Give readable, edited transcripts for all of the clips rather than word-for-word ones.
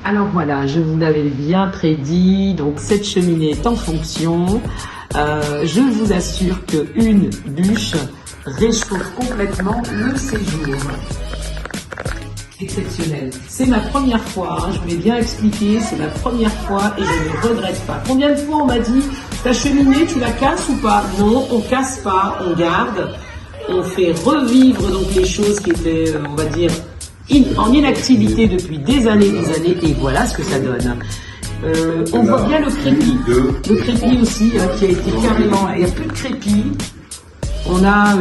Alors voilà, je vous l'avais bien prédit, donc cette cheminée est en fonction. Je vous assure qu'une bûche réchauffe complètement le séjour. Exceptionnel. C'est ma première fois, hein, je vous l'ai bien expliqué, c'est ma première fois et je ne regrette pas. Combien de fois on m'a dit, ta cheminée, tu la casses ou pas? Non, on casse pas, on garde. On fait revivre donc les choses qui étaient, on va dire, en inactivité depuis des années, et voilà ce que ça donne. On voit bien le crépi aussi qui a été carrément, il n'y a plus de crépi. On a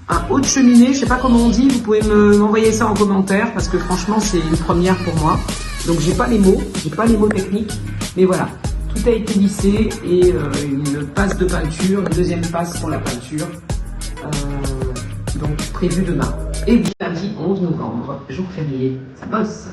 un haut de cheminée, je sais pas comment on dit, vous pouvez m'envoyer ça en commentaire parce que franchement c'est une première pour moi. Donc j'ai pas les mots techniques, mais voilà, tout a été lissé et une passe de peinture, une deuxième passe pour la peinture. Donc prévu demain. Et lundi 11 novembre, jour férié, ça bosse.